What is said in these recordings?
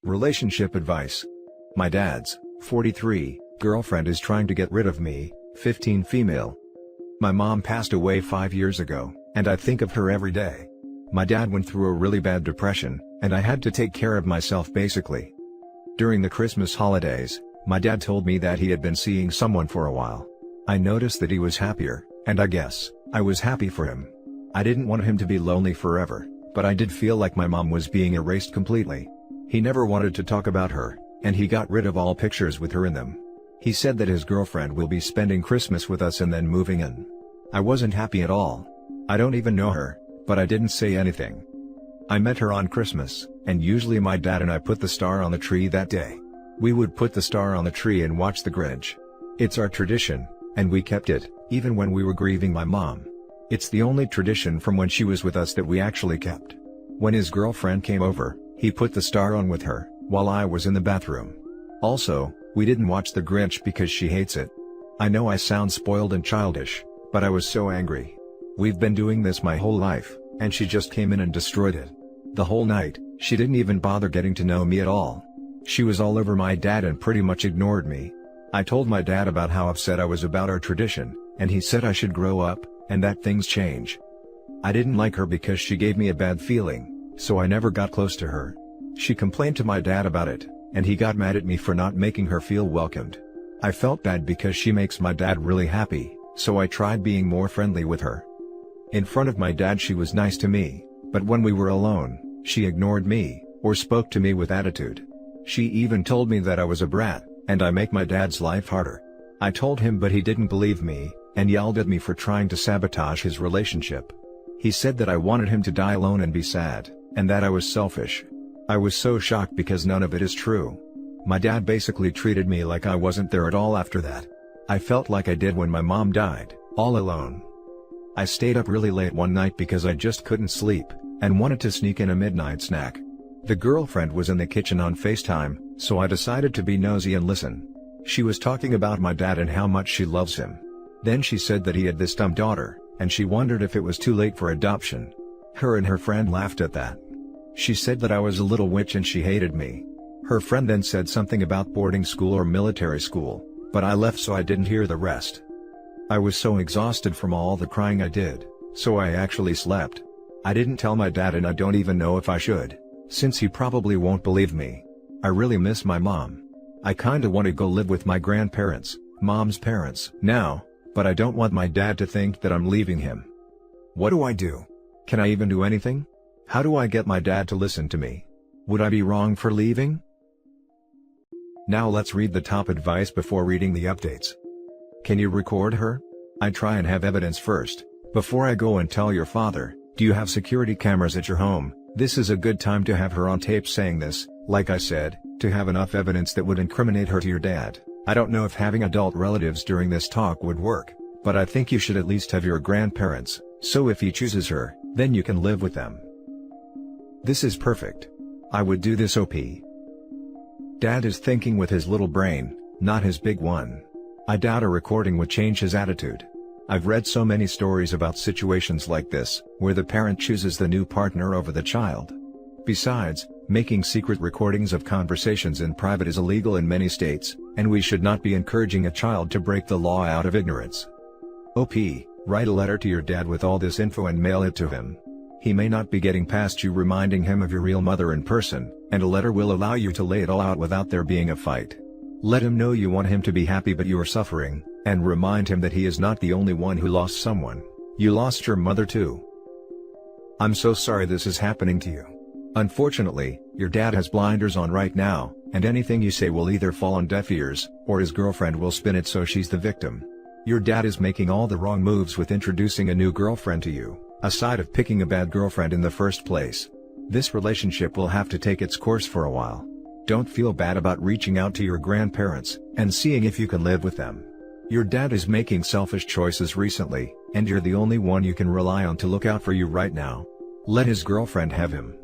Relationship advice. My dad's 43 girlfriend is trying to get rid of me, 15 female. My mom passed away 5 years ago, and I think of her every day. My dad went through a really bad depression, and I had to take care of myself basically. During the Christmas holidays, my dad told me that he had been seeing someone for a while. I noticed that he was happier, and I guess I was happy for him. I didn't want him to be lonely forever, but I did feel like my mom was being erased completely. He never wanted to talk about her, and he got rid of all pictures with her in them. He said that his girlfriend will be spending Christmas with us and then moving in. I wasn't happy at all. I don't even know her, but I didn't say anything. I met her on Christmas, and usually my dad and I put the star on the tree that day. We would put the star on the tree and watch the Grinch. It's our tradition, and we kept it, even when we were grieving my mom. It's the only tradition from when she was with us that we actually kept. When his girlfriend came over, he put the star on with her, while I was in the bathroom. Also, we didn't watch the Grinch because she hates it. I know I sound spoiled and childish, but I was so angry. We've been doing this my whole life, and she just came in and destroyed it. The whole night, she didn't even bother getting to know me at all. She was all over my dad and pretty much ignored me. I told my dad about how upset I was about our tradition, and he said I should grow up, and that things change. I didn't like her because she gave me a bad feeling, so I never got close to her. She complained to my dad about it, and he got mad at me for not making her feel welcomed. I felt bad because she makes my dad really happy, so I tried being more friendly with her. In front of my dad she was nice to me, but when we were alone, she ignored me, or spoke to me with attitude. She even told me that I was a brat, and I make my dad's life harder. I told him but he didn't believe me, and yelled at me for trying to sabotage his relationship. He said that I wanted him to die alone and be sad, and that I was selfish. I was so shocked because none of it is true. My dad basically treated me like I wasn't there at all after that. I felt like I did when my mom died, all alone. I stayed up really late one night because I just couldn't sleep, and wanted to sneak in a midnight snack. The girlfriend was in the kitchen on FaceTime, so I decided to be nosy and listen. She was talking about my dad and how much she loves him. Then she said that he had this dumb daughter, and she wondered if it was too late for adoption. Her and her friend laughed at that. She said that I was a little witch and she hated me. Her friend then said something about boarding school or military school, but I left so I didn't hear the rest. I was so exhausted from all the crying I did, so I actually slept. I didn't tell my dad and I don't even know if I should, since he probably won't believe me. I really miss my mom. I kinda wanna go live with my grandparents, mom's parents, now, but I don't want my dad to think that I'm leaving him. What do I do? Can I even do anything? How do I get my dad to listen to me? Would I be wrong for leaving? Now let's read the top advice before reading the updates. Can you record her? I try and have evidence first, before I go and tell your father. Do you have security cameras at your home? This is a good time to have her on tape saying this, like I said, to have enough evidence that would incriminate her to your dad. I don't know if having adult relatives during this talk would work, but I think you should at least have your grandparents, so if he chooses her, then you can live with them. This is perfect. I would do this OP. Dad is thinking with his little brain, not his big one. I doubt a recording would change his attitude. I've read so many stories about situations like this, where the parent chooses the new partner over the child. Besides, making secret recordings of conversations in private is illegal in many states, and we should not be encouraging a child to break the law out of ignorance. OP, write a letter to your dad with all this info and mail it to him. He may not be getting past you reminding him of your real mother in person, and a letter will allow you to lay it all out without there being a fight. Let him know you want him to be happy but you are suffering, and remind him that he is not the only one who lost someone. You lost your mother too. I'm so sorry this is happening to you. Unfortunately, your dad has blinders on right now, and anything you say will either fall on deaf ears, or his girlfriend will spin it so she's the victim. Your dad is making all the wrong moves with introducing a new girlfriend to you, aside of picking a bad girlfriend in the first place. This relationship will have to take its course for a while. Don't feel bad about reaching out to your grandparents, and seeing if you can live with them. Your dad is making selfish choices recently, and you're the only one you can rely on to look out for you right now. Let his girlfriend have him.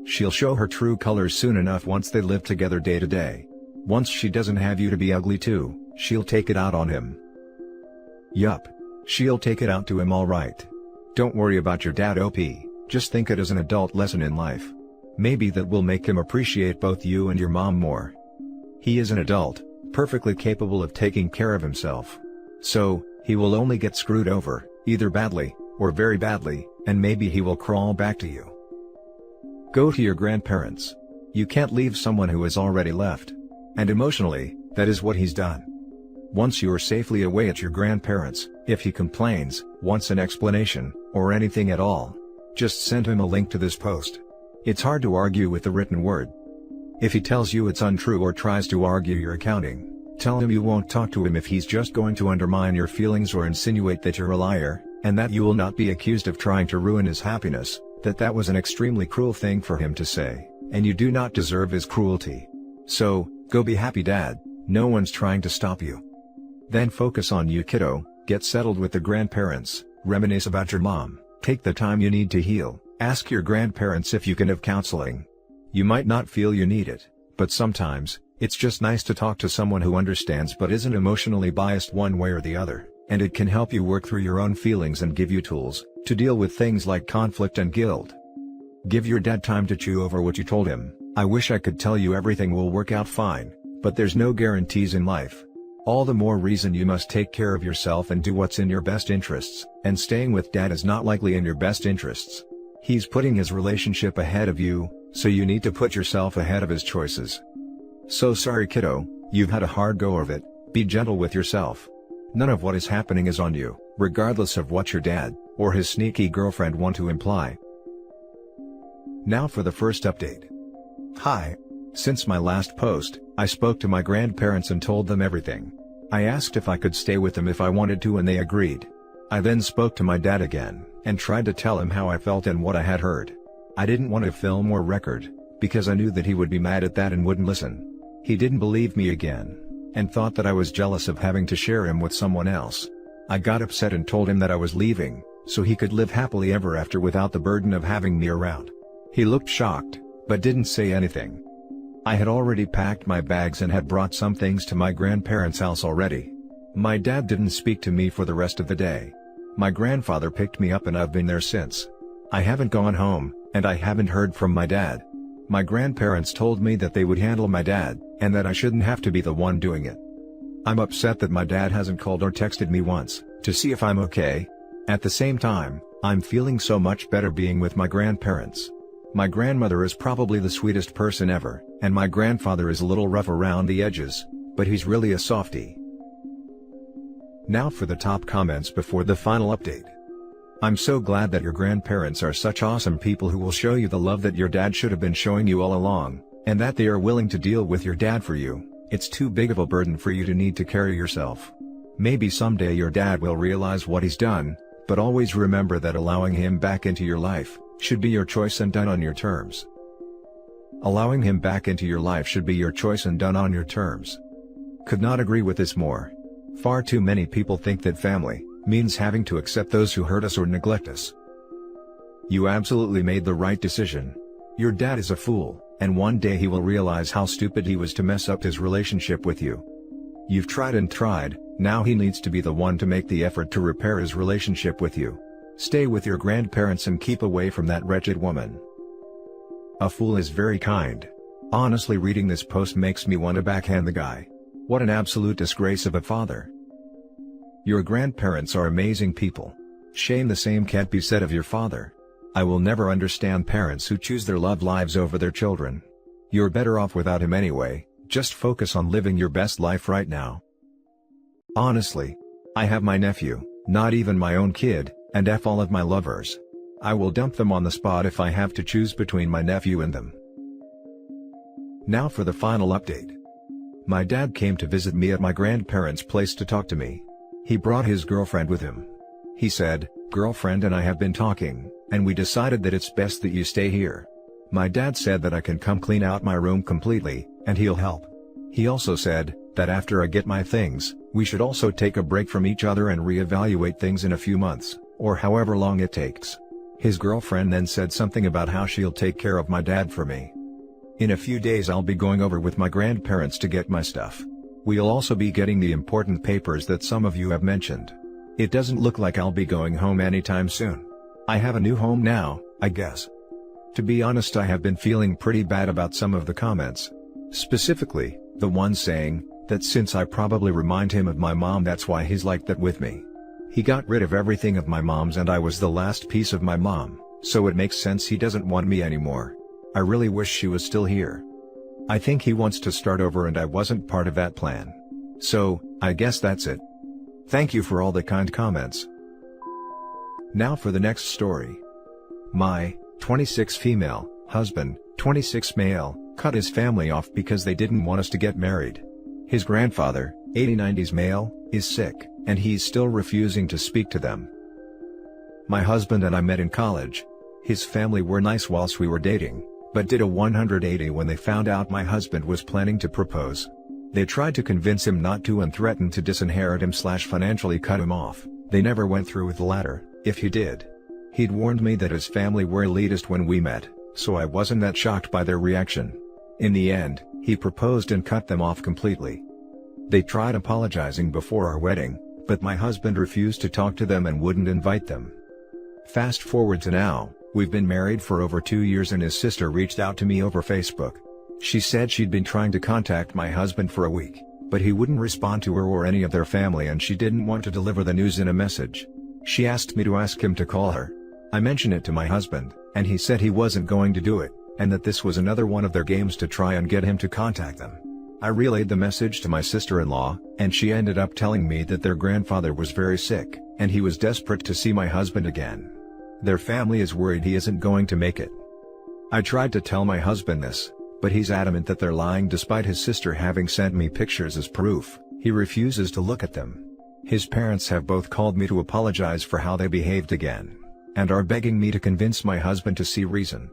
She'll show her true colors soon enough once they live together day to day. Once she doesn't have you to be ugly too, she'll take it out on him. Yup. She'll take it out to him alright. Don't worry about your dad OP, just think it as an adult lesson in life. Maybe that will make him appreciate both you and your mom more. He is an adult, perfectly capable of taking care of himself. So, he will only get screwed over, either badly, or very badly, and maybe he will crawl back to you. Go to your grandparents. You can't leave someone who has already left. And emotionally, that is what he's done. Once you are safely away at your grandparents', if he complains, wants an explanation, or anything at all, just send him a link to this post. It's hard to argue with the written word. If he tells you it's untrue or tries to argue your accounting, tell him you won't talk to him if he's just going to undermine your feelings or insinuate that you're a liar, and that you will not be accused of trying to ruin his happiness, that was an extremely cruel thing for him to say, and you do not deserve his cruelty. So, go be happy, Dad, no one's trying to stop you. Then focus on you, kiddo, get settled with the grandparents, reminisce about your mom, take the time you need to heal, ask your grandparents if you can have counseling. You might not feel you need it, but sometimes, it's just nice to talk to someone who understands but isn't emotionally biased one way or the other, and it can help you work through your own feelings and give you tools to deal with things like conflict and guilt. Give your dad time to chew over what you told him. I wish I could tell you everything will work out fine, but there's no guarantees in life. All the more reason you must take care of yourself and do what's in your best interests, and staying with Dad is not likely in your best interests. He's putting his relationship ahead of you, so you need to put yourself ahead of his choices. So sorry, kiddo, you've had a hard go of it. Be gentle with yourself. None of what is happening is on you, regardless of what your dad, or his sneaky girlfriend want to imply. Now for the first update. Hi. Since my last post, I spoke to my grandparents and told them everything. I asked if I could stay with them if I wanted to and they agreed. I then spoke to my dad again, and tried to tell him how I felt and what I had heard. I didn't want to film or record, because I knew that he would be mad at that and wouldn't listen. He didn't believe me again, and thought that I was jealous of having to share him with someone else. I got upset and told him that I was leaving, so he could live happily ever after without the burden of having me around. He looked shocked, but didn't say anything. I had already packed my bags and had brought some things to my grandparents' house already. My dad didn't speak to me for the rest of the day. My grandfather picked me up and I've been there since. I haven't gone home, and I haven't heard from my dad. My grandparents told me that they would handle my dad, and that I shouldn't have to be the one doing it. I'm upset that my dad hasn't called or texted me once, to see if I'm okay. At the same time, I'm feeling so much better being with my grandparents. My grandmother is probably the sweetest person ever, and my grandfather is a little rough around the edges, but he's really a softie. Now for the top comments before the final update. I'm so glad that your grandparents are such awesome people who will show you the love that your dad should have been showing you all along, and that they are willing to deal with your dad for you. It's too big of a burden for you to need to carry yourself. Maybe someday your dad will realize what he's done, but always remember that allowing him back into your life should be your choice and done on your terms. Allowing him back into your life should be your choice and done on your terms. Could not agree with this more. Far too many people think that family means having to accept those who hurt us or neglect us. You absolutely made the right decision. Your dad is a fool, and one day he will realize how stupid he was to mess up his relationship with you. You've tried and tried, now he needs to be the one to make the effort to repair his relationship with you. Stay with your grandparents and keep away from that wretched woman. A fool is very kind. Honestly, reading this post makes me want to backhand the guy. What an absolute disgrace of a father. Your grandparents are amazing people. Shame the same can't be said of your father. I will never understand parents who choose their love lives over their children. You're better off without him anyway, just focus on living your best life right now. Honestly, I have my nephew, not even my own kid, and F all of my lovers. I will dump them on the spot if I have to choose between my nephew and them. Now for the final update. My dad came to visit me at my grandparents' place to talk to me. He brought his girlfriend with him. He said, "Girlfriend and I have been talking, and we decided that it's best that you stay here." My dad said that I can come clean out my room completely, and he'll help. He also said that after I get my things, we should also take a break from each other and reevaluate things in a few months, or however long it takes. His girlfriend then said something about how she'll take care of my dad for me. In a few days I'll be going over with my grandparents to get my stuff. We'll also be getting the important papers that some of you have mentioned. It doesn't look like I'll be going home anytime soon. I have a new home now, I guess. To be honest, I have been feeling pretty bad about some of the comments. Specifically, the one saying that since I probably remind him of my mom, that's why he's like that with me. He got rid of everything of my mom's and I was the last piece of my mom, so it makes sense he doesn't want me anymore. I really wish she was still here. I think he wants to start over and I wasn't part of that plan. So, I guess that's it. Thank you for all the kind comments. Now for the next story. My 26 female husband, 26 male, cut his family off because they didn't want us to get married. His grandfather, 80-90s male, is sick, and he's still refusing to speak to them. My husband and I met in college. His family were nice whilst we were dating, but did a 180 when they found out my husband was planning to propose. They tried to convince him not to and threatened to disinherit him / financially cut him off. They never went through with the latter, if he did. He'd warned me that his family were elitist when we met, so I wasn't that shocked by their reaction. In the end, he proposed and cut them off completely. They tried apologizing before our wedding, but my husband refused to talk to them and wouldn't invite them. Fast forward to now, we've been married for over 2 years and his sister reached out to me over Facebook. She said she'd been trying to contact my husband for a week, but he wouldn't respond to her or any of their family and she didn't want to deliver the news in a message. She asked me to ask him to call her. I mentioned it to my husband, and he said he wasn't going to do it, and that this was another one of their games to try and get him to contact them. I relayed the message to my sister-in-law, and she ended up telling me that their grandfather was very sick, and he was desperate to see my husband again. Their family is worried he isn't going to make it. I tried to tell my husband this, but he's adamant that they're lying despite his sister having sent me pictures as proof. He refuses to look at them. His parents have both called me to apologize for how they behaved again, and are begging me to convince my husband to see reason.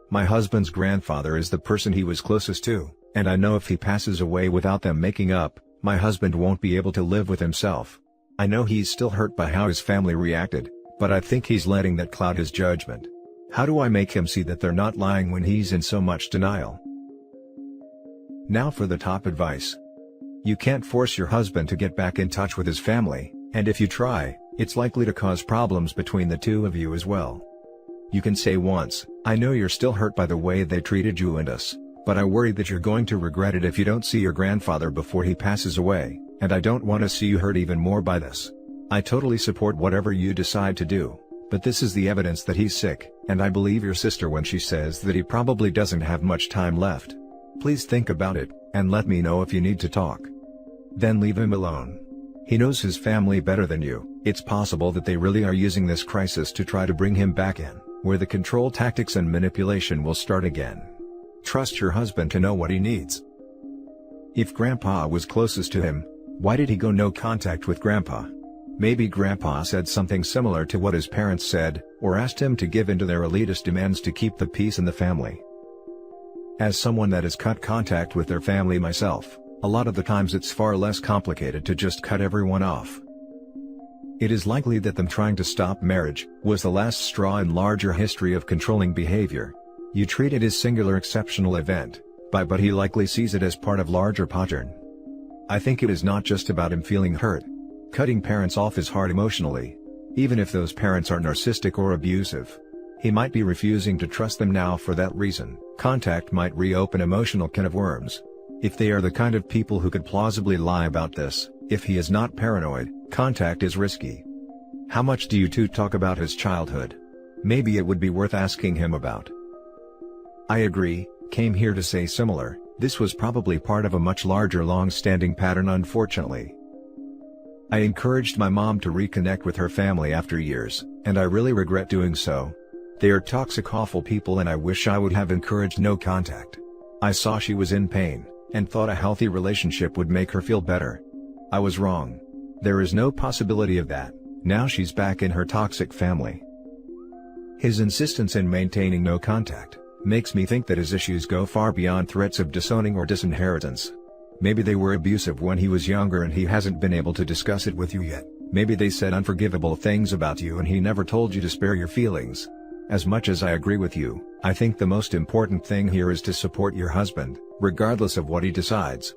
My husband's grandfather is the person he was closest to, and I know if he passes away without them making up, my husband won't be able to live with himself. I know he's still hurt by how his family reacted, but I think he's letting that cloud his judgment. How do I make him see that they're not lying when he's in so much denial? Now for the top advice. You can't force your husband to get back in touch with his family, and if you try, it's likely to cause problems between the two of you as well. You can say once, "I know you're still hurt by the way they treated you and us, but I worry that you're going to regret it if you don't see your grandfather before he passes away, and I don't want to see you hurt even more by this. I totally support whatever you decide to do, but this is the evidence that he's sick, and I believe your sister when she says that he probably doesn't have much time left. Please think about it, and let me know if you need to talk." Then leave him alone. He knows his family better than you. It's possible that they really are using this crisis to try to bring him back in, where the control tactics and manipulation will start again. Trust your husband to know what he needs. If Grandpa was closest to him, why did he go no contact with Grandpa? Maybe Grandpa said something similar to what his parents said, or asked him to give in to their elitist demands to keep the peace in the family. As someone that has cut contact with their family myself, a lot of the times it's far less complicated to just cut everyone off. It is likely that them trying to stop marriage was the last straw in larger history of controlling behavior. You treat it as singular exceptional event, but he likely sees it as part of larger pattern. I think it is not just about him feeling hurt. Cutting parents off is hard emotionally, even if those parents are narcissistic or abusive. He might be refusing to trust them now for that reason. Contact might reopen emotional can of worms. If they are the kind of people who could plausibly lie about this, if he is not paranoid, contact is risky. How much do you two talk about his childhood? Maybe it would be worth asking him about. I agree, came here to say similar, this was probably part of a much larger long-standing pattern unfortunately. I encouraged my mom to reconnect with her family after years, and I really regret doing so. They are toxic awful people and I wish I would have encouraged no contact. I saw she was in pain, and thought a healthy relationship would make her feel better. I was wrong. There is no possibility of that. Now she's back in her toxic family. His insistence in maintaining no contact makes me think that his issues go far beyond threats of disowning or disinheritance. Maybe they were abusive when he was younger and he hasn't been able to discuss it with you yet. Maybe they said unforgivable things about you and he never told you to spare your feelings. As much as I agree with you, I think the most important thing here is to support your husband, regardless of what he decides.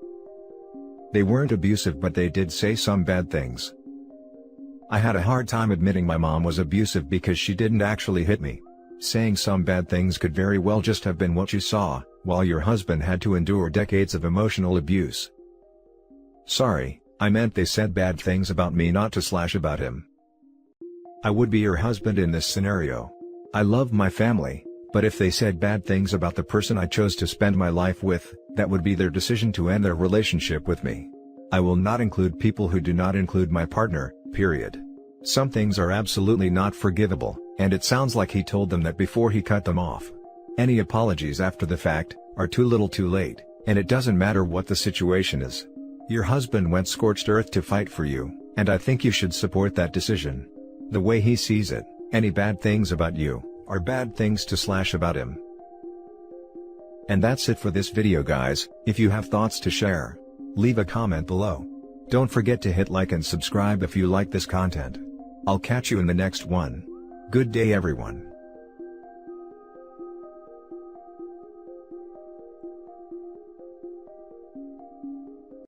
They weren't abusive but they did say some bad things. I had a hard time admitting my mom was abusive because she didn't actually hit me. Saying some bad things could very well just have been what you saw, while your husband had to endure decades of emotional abuse. Sorry, I meant they said bad things about me, not to slash about him. I would be your husband in this scenario. I love my family, but if they said bad things about the person I chose to spend my life with, that would be their decision to end their relationship with me. I will not include people who do not include my partner, period. Some things are absolutely not forgivable, and it sounds like he told them that before he cut them off. Any apologies after the fact are too little too late, and it doesn't matter what the situation is. Your husband went scorched earth to fight for you, and I think you should support that decision. The way he sees it, any bad things about you are bad things to slash about him. And that's it for this video, guys. If you have thoughts to share, leave a comment below. Don't forget to hit like and subscribe if you like this content. I'll catch you in the next one. Good day, everyone.